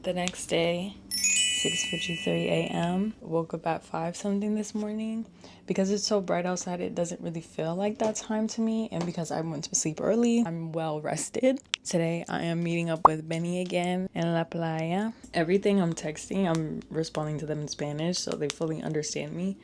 The next day, 6:53 a.m. Woke up at 5 something this morning. Because it's so bright outside, it doesn't really feel like that time to me. And because I went to sleep early, I'm well rested. Today, I am meeting up with Benny again in La Playa. Everything I'm texting, I'm responding to them in Spanish so they fully understand me.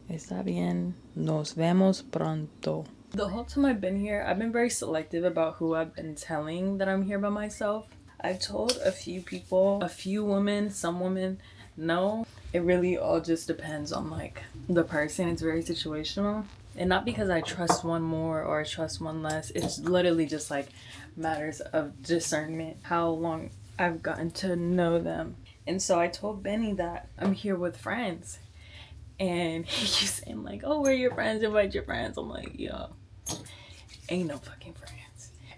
Está bien. Nos vemos pronto. The whole time I've been here, I've been very selective about who I've been telling that I'm here by myself. I've told a few people, a few women, some women, no. It really all just depends on like the person. It's very situational. And not because I trust one more or I trust one less. It's literally just like matters of discernment, how long I've gotten to know them. And so I told Benny that I'm here with friends. And he keeps saying like, oh, we're your friends, invite your friends. I'm like, yo, ain't no fucking friends.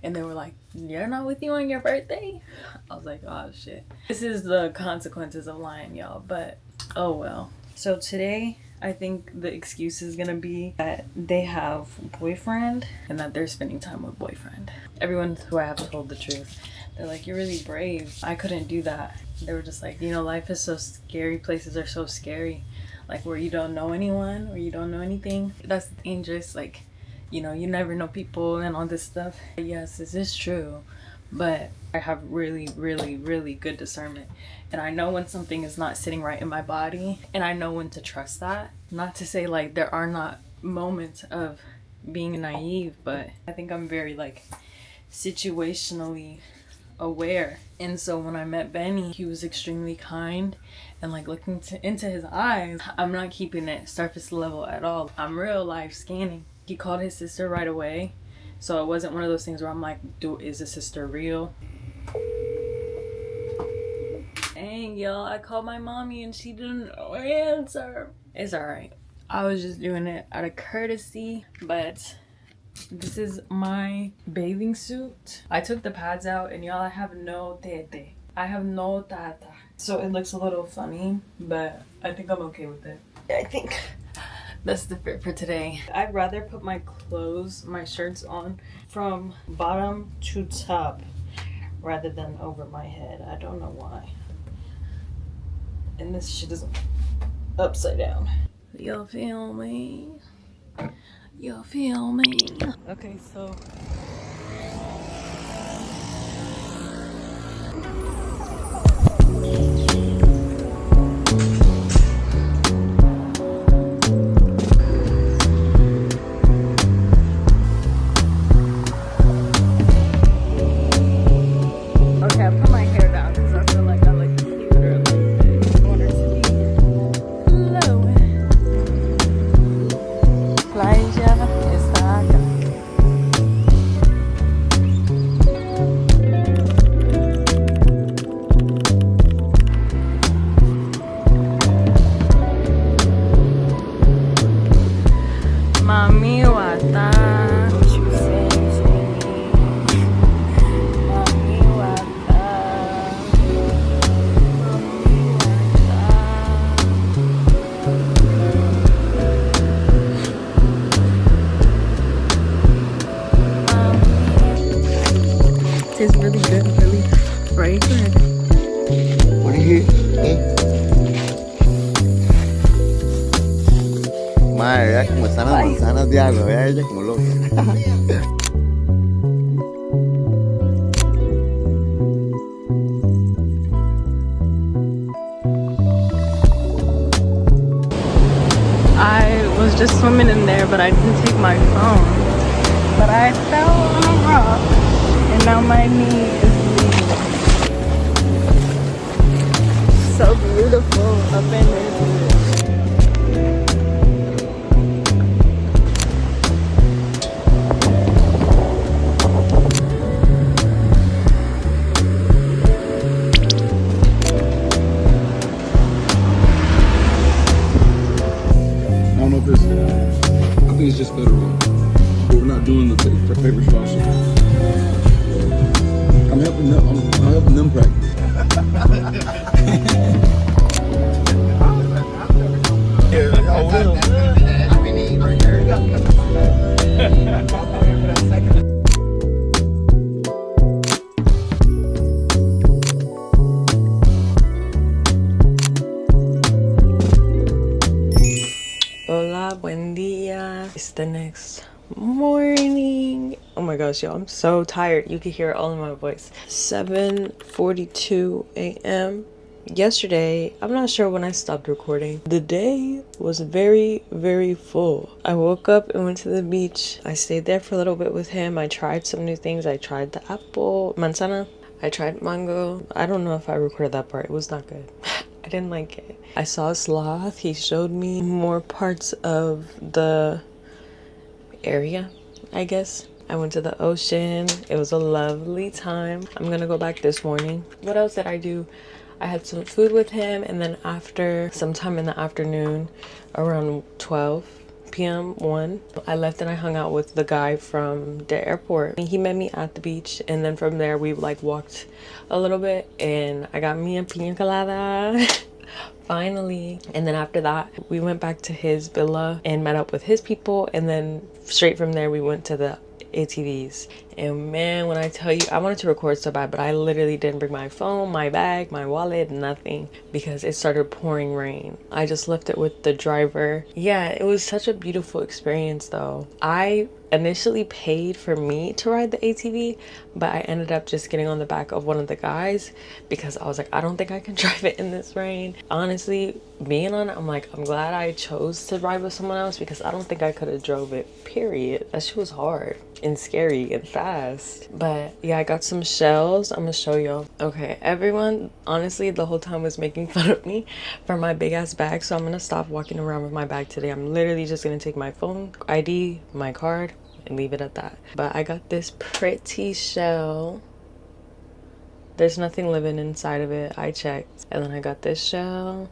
And they were like, you're not with you on your birthday? I was like, oh shit. This is the consequences of lying, y'all, but oh well. So today, I think the excuse is gonna be that they have boyfriend and that they're spending time with boyfriend. Everyone who I have told the truth, they're like, you're really brave. I couldn't do that. They were just like, you know, life is so scary. Places are so scary. Like where you don't know anyone or you don't know anything. That's dangerous. Like, you know, you never know people and all this stuff. Yes, this is true. But I have really, really, really good discernment. And I know when something is not sitting right in my body. And I know when to trust that. Not to say like there are not moments of being naive. But I think I'm very like situationally aware. And so when I met Benny, he was extremely kind. And like looking into his eyes, I'm not keeping it surface level at all. I'm real life scanning. He called his sister right away. So it wasn't one of those things where I'm like, is the sister real? Dang, y'all, I called my mommy and she didn't answer. It's alright. I was just doing it out of courtesy. But this is my bathing suit. I took the pads out and y'all, I have no tete. I have no tata. So it looks a little funny, but I think I'm okay with it. I think that's the fit for today. I'd rather put my clothes, my shirts on from bottom to top rather than over my head. I don't know why. And this shit is upside down. Y'all feel me? Y'all feel me? Okay, so tastes really good, really fragrant. What are you? Madre, vea cómo están las manzanas de agua, vea ella como loca. I was just swimming in there, but I didn't take my phone. But I fell on a rock, and now my knee is bleeding. So beautiful up in this. I think it's just federal, but we're not doing the paper straw shit. I'm helping them practice. Yeah, I will. I mean, eating right there. It's the next morning. Oh my gosh, y'all, I'm so tired. You can hear it all in my voice. 7:42 a.m. Yesterday, I'm not sure when I stopped recording. The day was very, very full. I woke up and went to the beach. I stayed there for a little bit with him. I tried some new things. I tried the apple, manzana. I tried mango. I don't know if I recorded that part. It was not good. I didn't like it. I saw a sloth. He showed me more parts of the area, I guess. I went to the ocean. It was a lovely time. I'm gonna go back this morning. What else did I do? I had some food with him, and then after, sometime in the afternoon, around 12 p.m. 1, I left and I hung out with the guy from the airport. He met me at the beach, and then from there we like walked a little bit, and I got me a pina colada. Finally. And then after that, we went back to his villa and met up with his people, and then straight from there we went to the ATVs. And man, when I tell you, I wanted to record so bad, but I literally didn't bring my phone, my bag, my wallet, nothing, because it started pouring rain. I just left it with the driver. Yeah, it was such a beautiful experience though. I initially paid for me to ride the ATV, but I ended up just getting on the back of one of the guys because I was like, I don't think I can drive it in this rain. Honestly, being on it, I'm like, I'm glad I chose to ride with someone else because I don't think I could have drove it, period. That shit was hard and scary and fast. But yeah, I got some shells. I'm gonna show y'all. Okay, everyone honestly the whole time was making fun of me for my big ass bag, so I'm gonna stop walking around with my bag today. I'm literally just gonna take my phone, ID, my card, and leave it at that. But I got this pretty shell. There's nothing living inside of it, I checked. And then I got this shell.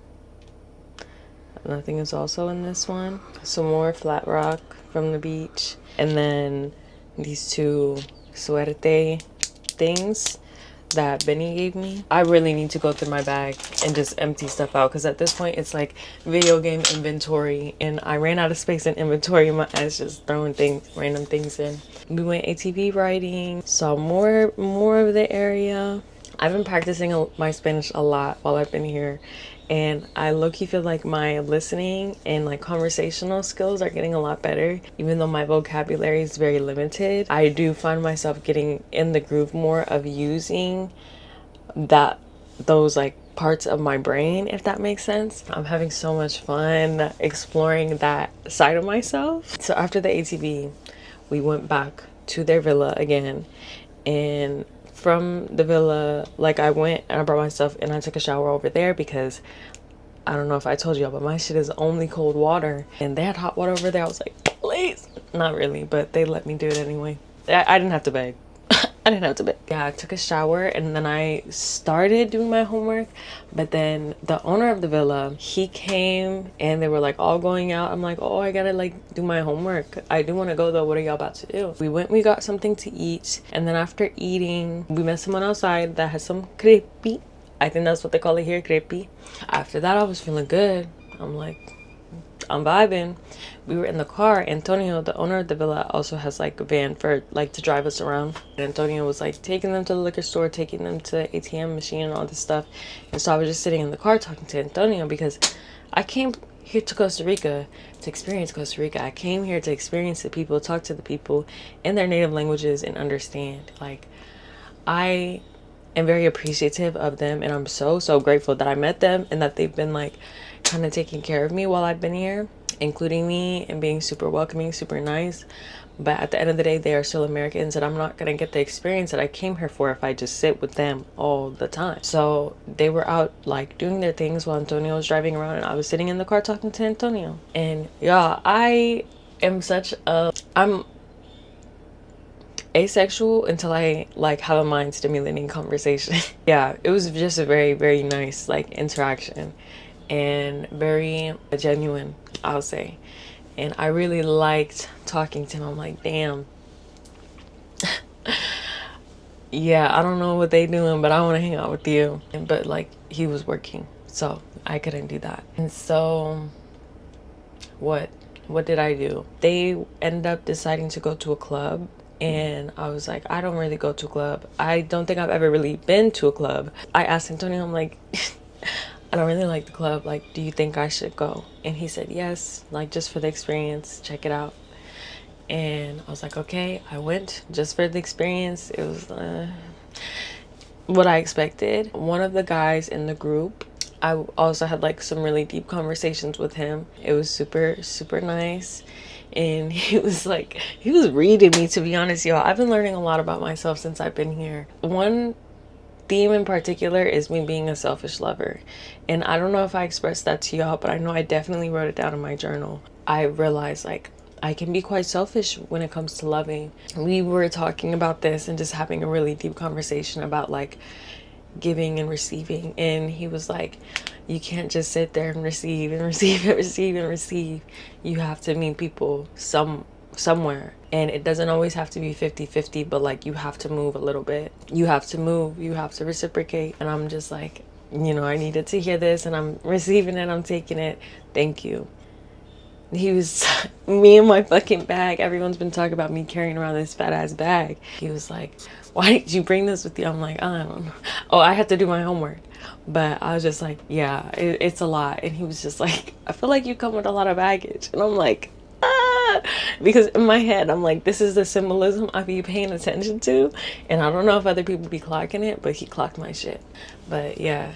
Nothing is also in this one. Some more flat rock from the beach. And then these two suerte things that Benny gave me. I really need to go through my bag and just empty stuff out, because at this point it's like video game inventory, and I ran out of space in inventory. My ass just throwing things, random things in. We went ATV riding, saw more of the area. I've been practicing my Spanish a lot while I've been here, and I low-key feel like my listening and like conversational skills are getting a lot better. Even though my vocabulary is very limited, I do find myself getting in the groove more of using those like parts of my brain, if that makes sense. I'm having so much fun exploring that side of myself. So after the ATV, we went back to their villa again, and from the villa, like I went and I brought my stuff and I took a shower over there because I don't know if I told y'all, but my shit is only cold water, and they had hot water over there. I was like, please. Not really, but they let me do it anyway. I didn't have to beg. I didn't have to beg. Yeah, I took a shower and then I started doing my homework, but then the owner of the villa, he came and they were like all going out. I'm like, oh, I gotta like do my homework. I do want to go though. What are y'all about to do? We went, we got something to eat, and then after eating, we met someone outside that had some crepe. I think that's what they call it here, crepe. After that, I was feeling good. I'm like, I'm vibing. We were in the car. Antonio, the owner of the villa, also has like a van for like to drive us around. And Antonio was like taking them to the liquor store, taking them to the ATM machine and all this stuff. And so I was just sitting in the car talking to Antonio because I came here to Costa Rica to experience Costa Rica. I came here to experience the people, talk to the people in their native languages and understand. Like, I am very appreciative of them, and I'm so grateful that I met them and that they've been like kind of taking care of me while I've been here, including me and being super welcoming, super nice. But at the end of the day, they are still Americans, and I'm not gonna get the experience that I came here for if I just sit with them all the time. So they were out like doing their things while Antonio was driving around, and I was sitting in the car talking to Antonio. And y'all, I'm asexual until I like have a mind stimulating conversation. Yeah, it was just a very, very nice like interaction and very genuine, I'll say. And I really liked talking to him. I'm like, damn. Yeah, I don't know what they doing, but I want to hang out with you. But like, he was working, so I couldn't do that. And so what did I do? They ended up deciding to go to a club, and I was like, I don't really go to a club. I don't think I've ever really been to a club. I asked Antonio, I'm like, I don't really like the club. Like, do you think I should go? And he said, yes, like just for the experience, check it out. And I was like, okay, I went just for the experience. It was what I expected. One of the guys in the group, I also had like some really deep conversations with him. It was super, super nice. And he was reading me, to be honest, y'all. I've been learning a lot about myself since I've been here. One theme in particular is me being a selfish lover. And I don't know if I expressed that to y'all, but I know I definitely wrote it down in my journal. I realized like I can be quite selfish when it comes to loving. We were talking about this and just having a really deep conversation about like giving and receiving. And he was like, you can't just sit there and receive and receive and receive and receive. You have to meet people somewhere, and it doesn't always have to be 50-50, but like you have to move a little bit. You have to move, you have to reciprocate. And I'm just like, I needed to hear this, and I'm receiving it, I'm taking it. Thank you. He was me and my fucking bag. Everyone's been talking about me carrying around this fat ass bag. He was like, why did you bring this with you? I'm like, I don't know. Oh, I had to do my homework. But I was just like, yeah, it's a lot. And he was just like, I feel like you come with a lot of baggage. And I'm like, ah, because in my head I'm like, this is the symbolism I be paying attention to. And I don't know if other people be clocking it, but he clocked my shit. But yeah,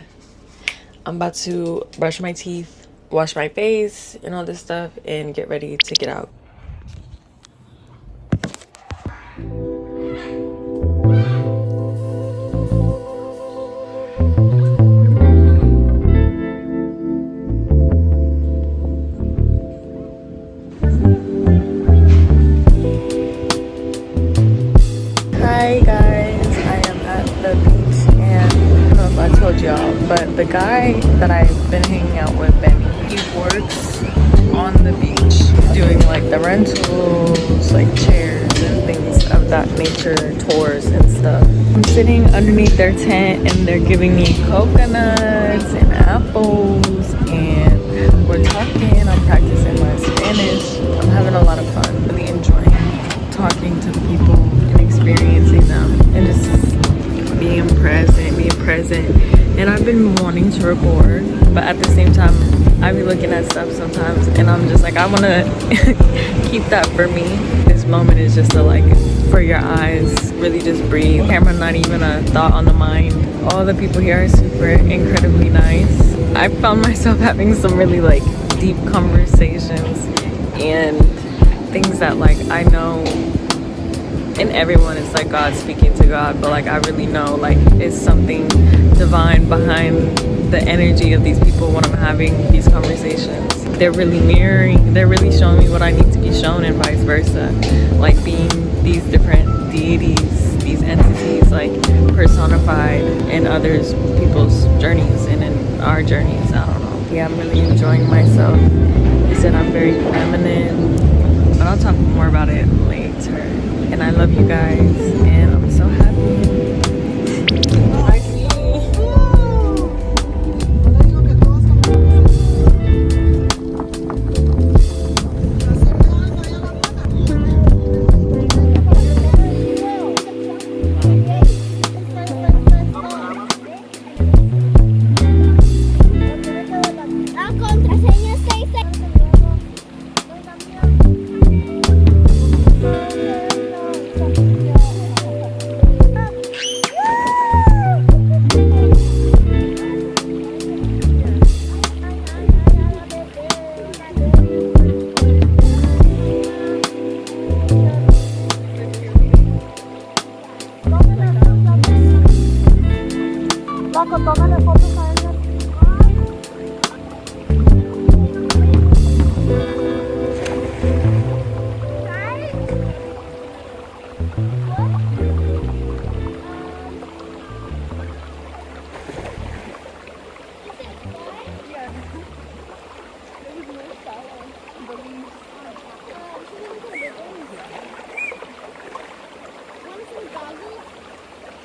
I'm about to brush my teeth, wash my face and all this stuff, and get ready to get out. Hi guys, I am at the beach, and I don't know if I told y'all, but the guy that I've been hanging out with, Benny, he works on the beach doing like the rentals, like chairs and things of that nature, tours and stuff. I'm sitting underneath their tent and they're giving me coconuts and apples, and we're talking. I'm practicing my Spanish. I'm having a lot of fun, really enjoying talking to the people and experiencing them and just being present. And I've been wanting to record, but at the same time I be looking at stuff sometimes and I'm just like, I want to keep that for me. This moment is just to like, for your eyes, really just breathe. Camera not even a thought on the mind. All the people here are super incredibly nice. I found myself having some really like deep conversations and things that like I know in everyone it's like God speaking to God, but like I really know like it's something divine behind the energy of these people when I'm having these conversations. They're really mirroring, they're really showing me what I need to be shown and vice versa. Like being these different deities, these entities like personified in others people's journeys and in our journeys. I don't know. Yeah, I'm really enjoying myself. They said I'm very feminine, but I'll talk more about it later. And I love you guys, and I'm so happy.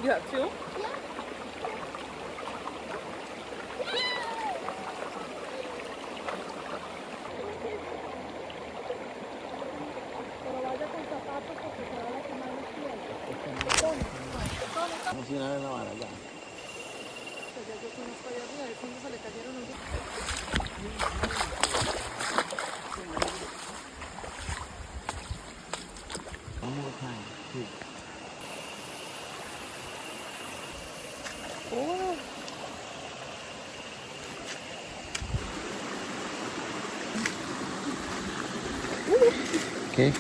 You have two? more time, please. Oh. Okay.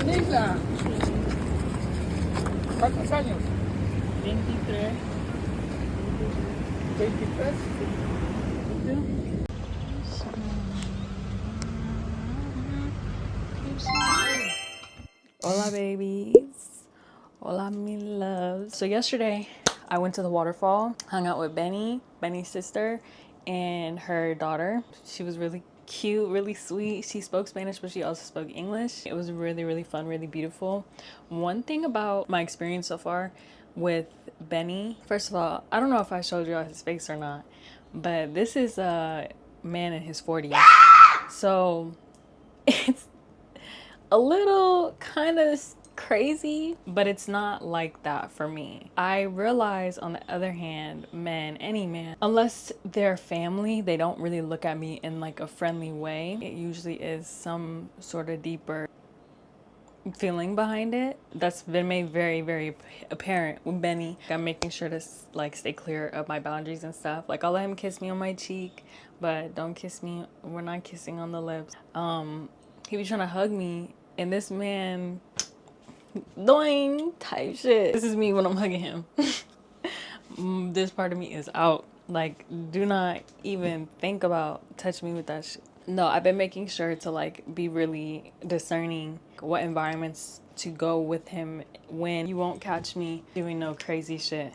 Nila. ¿Cuántos años? 23. 23. Hola, babies. Hola, mi loves. So yesterday, I went to the waterfall, hung out with Benny's sister, and her daughter. She was really cute, really sweet. She spoke Spanish, but she also spoke English. It was really, really fun, really beautiful. One thing about my experience so far with Benny, first of all, I don't know if I showed you his face or not, but this is a man in his 40s. So it's a little kind of crazy, but it's not like that for me. I realize, on the other hand, men, any man, unless they're family, they don't really look at me in like a friendly way. It usually is some sort of deeper feeling behind it. That's been made very, very apparent with Benny. I'm making sure to like stay clear of my boundaries and stuff. Like, I'll let him kiss me on my cheek, but don't kiss me. We're not kissing on the lips. He was trying to hug me, and this man doing type shit. This is me when I'm hugging him. This part of me is out. Like, do not even think about touching me with that shit. No, I've been making sure to like be really discerning what environments to go with him when. You won't catch me doing no crazy shit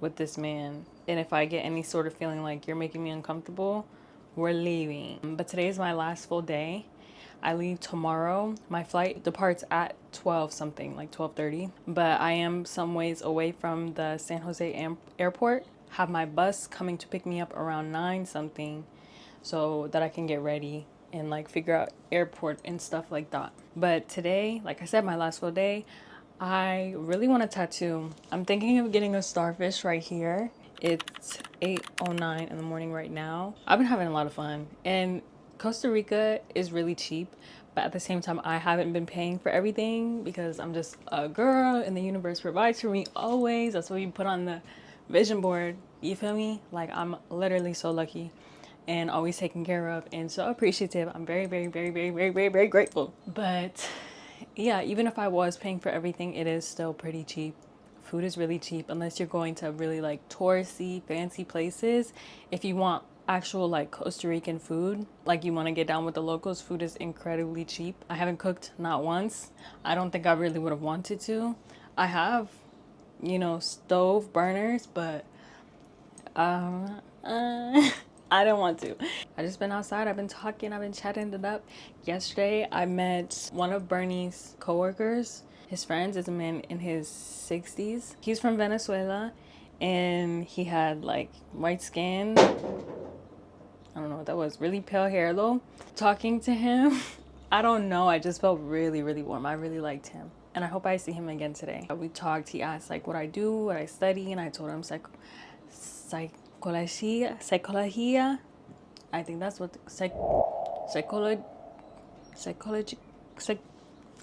with this man. And if I get any sort of feeling like you're making me uncomfortable, we're leaving. But today is my last full day. I leave tomorrow. My flight departs at 12 something, like 12:30. But I am some ways away from the San Jose airport. Have my bus coming to pick me up around 9 something, so that I can get ready and like figure out airport and stuff like that. But today, like I said, my last full day, I really want a tattoo. I'm thinking of getting a starfish right here. It's 8:09 in the morning right now. I've been having a lot of fun, and Costa Rica is really cheap, but at the same time, I haven't been paying for everything because I'm just a girl and the universe provides for me always. That's what you put on the vision board. You feel me? Like, I'm literally so lucky and always taken care of and so appreciative. I'm very, very, very, very, very, very, very grateful. But yeah, even if I was paying for everything, it is still pretty cheap. Food is really cheap unless you're going to really like touristy, fancy places. If you want actual like Costa Rican food, like you want to get down with the locals, food is incredibly cheap. I haven't cooked not once. I don't think I really would have wanted to. I have, you know, stove burners, but I don't want to. I just been outside. I've been talking. I've been chatting it up. Yesterday, I met one of Bernie's coworkers. His friends is a man in his 60s. He's from Venezuela, and he had like white skin. I don't know what that was. Really pale hair though. Talking to him, I don't know. I just felt really, really warm. I really liked him. And I hope I see him again today. We talked. He asked like what I do, what I study, and I told him psychology. I think that's what psychology.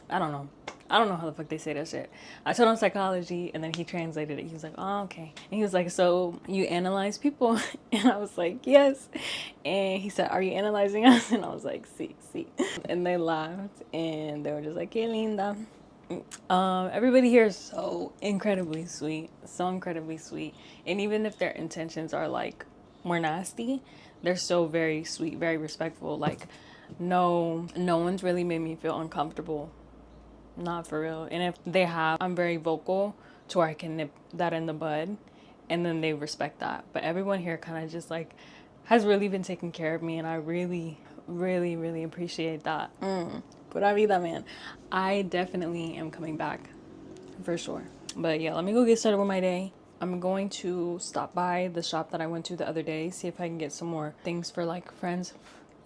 I don't know. I don't know how the fuck they say that shit. I told him psychology, and then he translated it. He was like, oh, okay. And he was like, so you analyze people? And I was like, yes. And he said, are you analyzing us? And I was like, sí. And they laughed, and they were just like, qué linda. Everybody here is so incredibly sweet. And even if their intentions are like more nasty, they're so very sweet, very respectful. Like, no one's really made me feel uncomfortable. Not for real. And if they have, I'm very vocal to where I can nip that in the bud, and then they respect that. But everyone here kind of just like has really been taking care of me, and I really, really, really appreciate that. Pura vida, man. I definitely am coming back for sure. But yeah, let me go get started with my day. I'm going to stop by the shop that I went to the other day, see if I can get some more things for like friends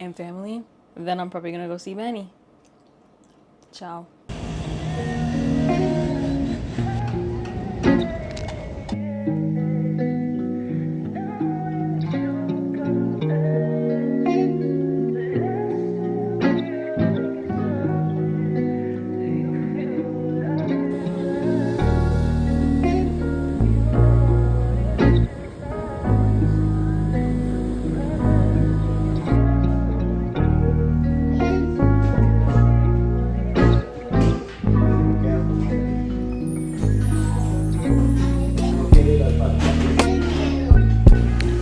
and family. Then I'm probably gonna go see Benny. Ciao.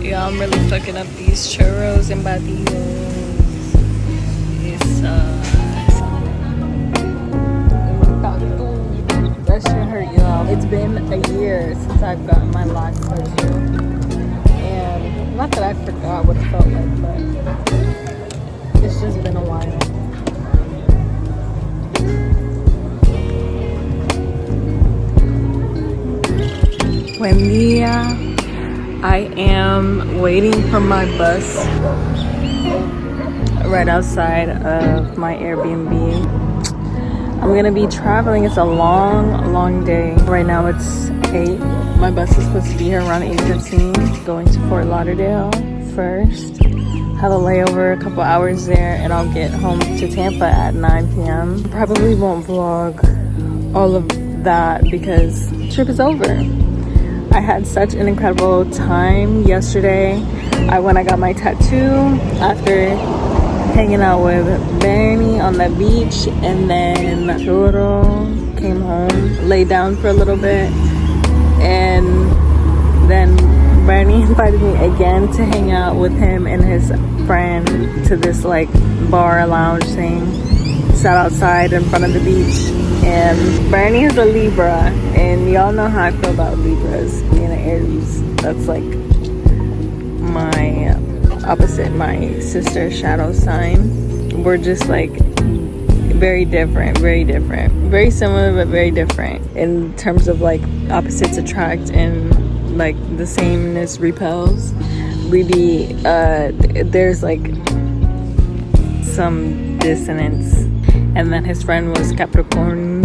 Yeah, I'm really fucking up these churros and batidos. It's that shit hurt, y'all. It's been a year since I've gotten my last tattoo, and not that I forgot what it felt like, but it's just been a while. Buen dia. I am waiting for my bus right outside of my Airbnb. I'm gonna be traveling. It's a long day. Right now it's 8. My bus is supposed to be here around 8:15. Going to Fort Lauderdale first. Have a layover, a couple hours there, and I'll get home to Tampa at 9 p.m. Probably won't vlog all of that because the trip is over. I had such an incredible time yesterday. I got my tattoo after hanging out with Bernie on the beach, and then Choro came home, laid down for a little bit, and then Bernie invited me again to hang out with him and his friend to this like bar lounge thing. Sat outside in front of the beach, and Bernie is a Libra, and y'all know how I feel about Libras, being an Aries. That's like my opposite, my sister's shadow sign. We're just like very different, very similar but very different in terms of like opposites attract and like the sameness repels. There's like some dissonance. And then his friend was Capricornio.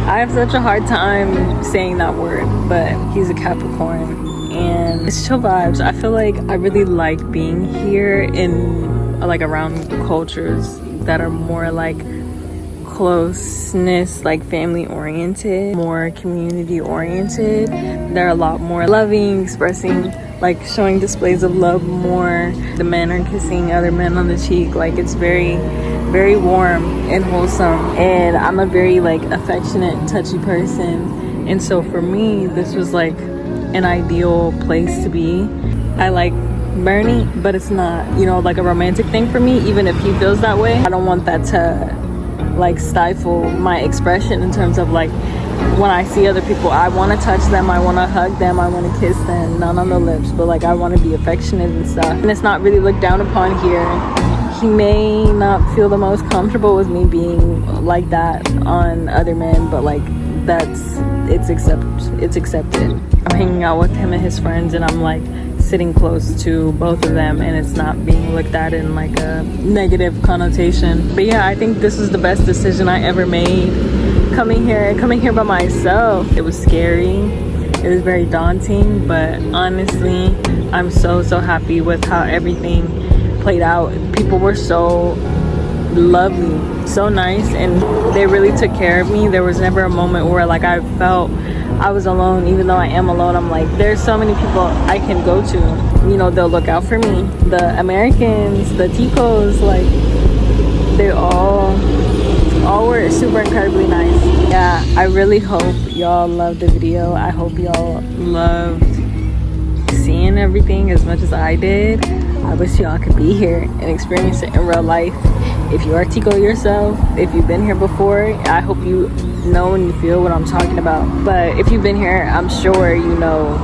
I have such a hard time saying that word, but he's a Capricorn. And it's chill vibes. I feel like I really like being here in like around cultures that are more like closeness, like family oriented, more community oriented. They're a lot more loving, expressing, like showing displays of love more. The men are kissing other men on the cheek. Like it's very warm and wholesome, and I'm a very like affectionate, touchy person, and so for me this was like an ideal place to be. I like Bernie, but it's not, you know, like a romantic thing for me. Even if he feels that way, I don't want that to like stifle my expression in terms of like when I see other people, I want to touch them, I want to hug them, I want to kiss them, not on the lips, but like I want to be affectionate and stuff. And it's not really looked down upon here. He may not feel the most comfortable with me being like that on other men, but like it's accepted. I'm hanging out with him and his friends, and I'm like sitting close to both of them, and it's not being looked at in like a negative connotation. But yeah, I think this is the best decision I ever made. Coming here by myself, it was scary, it was very daunting, but honestly I'm so happy with how everything played out. People were so lovely, so nice, and they really took care of me. There was never a moment where like I felt I was alone. Even though I am alone, I'm like, there's so many people I can go to, you know, they'll look out for me. The Americans, the Ticos, like they all were super incredibly nice. Yeah, I really hope y'all loved the video. I hope y'all loved seeing everything as much as I did. I wish y'all could be here and experience it in real life. If you are Tico yourself, if you've been here before, I hope you know and you feel what I'm talking about. But if you've been here, I'm sure you know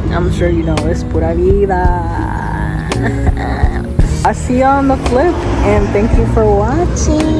it's pura vida. I'll see you on the flip, and thank you for watching.